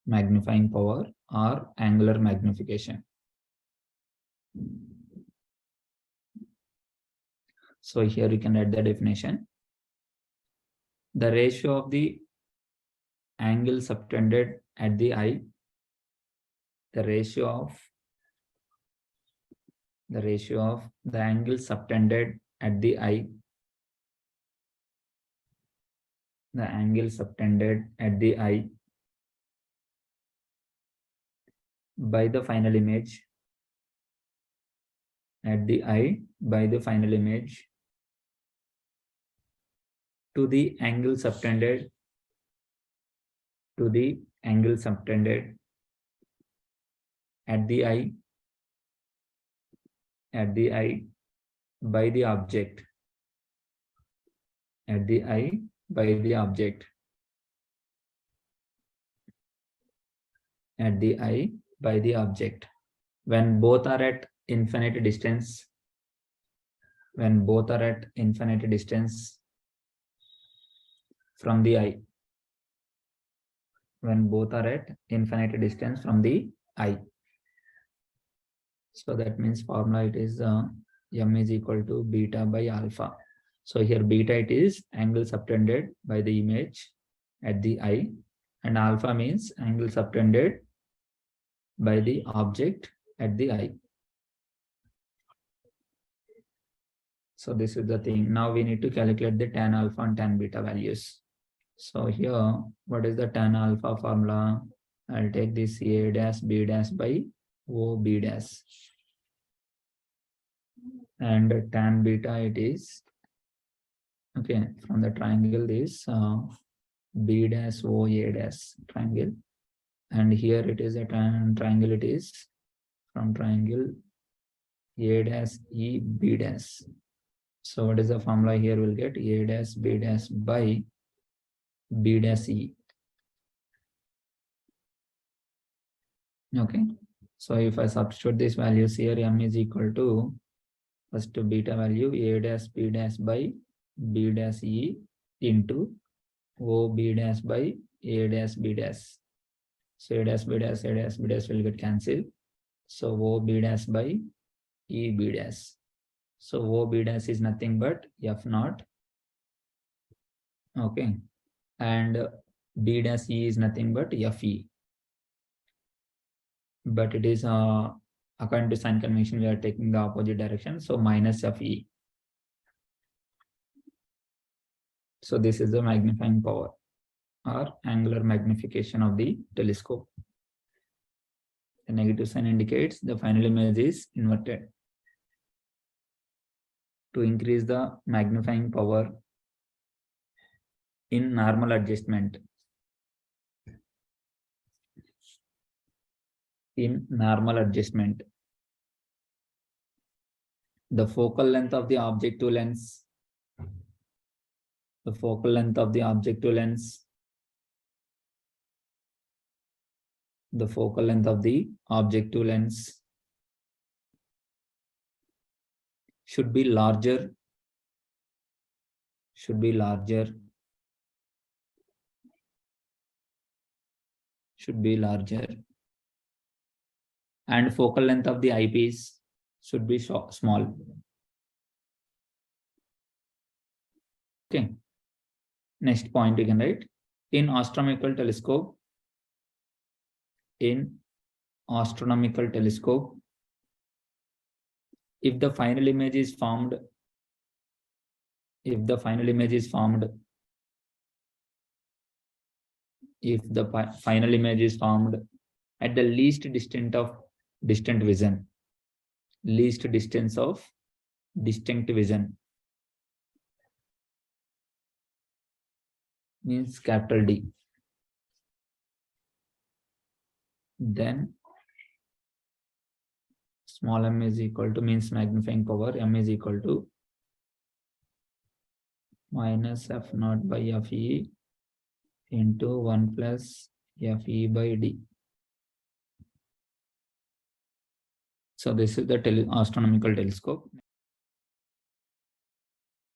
magnifying power or angular magnification. So here you can write the definition. The ratio of the angle subtended at the eye, the ratio of the angle subtended at the eye, the angle subtended at the eye by the final image, at the eye by the final image to the angle subtended at the eye by the object, at the eye by the object, at the eye by the object, when both are at infinite distance, when both are at infinite distance from the eye, when both are at infinite distance from the eye. So that means formula it is m is equal to beta by alpha. So here beta it is angle subtended by the image at the eye, and alpha means angle subtended by the object at the eye. So this is the thing. Now we need to calculate the tan alpha and tan beta values. So here, what is the tan alpha formula? I'll take this A dash B dash by O B dash. And tan beta it is, okay, from the triangle this B dash O A dash triangle. And here it is a triangle, it is from triangle A dash E B dash. So what is the formula here? We'll get A dash B dash by B dash E. Okay. So if I substitute these values here, m is equal to first to beta value A dash B dash by B dash E into O B dash by A dash B dash. So A dash B dash, A dash B dash will get cancelled. So O B dash by E B dash. So O B dash is nothing but F naught. Okay. And B dash E is nothing but Fe. But it is according to sign convention, we are taking the opposite direction. So minus Fe. So this is the magnifying power or angular magnification of the telescope. The negative sign indicates the final image is inverted. To increase the magnifying power in normal adjustment, the focal length of the objective lens, should be larger and focal length of the eyepiece should be small. Okay. Next point you can write. In astronomical telescope, if the final image is formed, at the least distance of distant vision, means capital D, then small m is equal to, means magnifying power, m is equal to minus F naught by Fe into 1 plus Fe by D. So this is the astronomical telescope.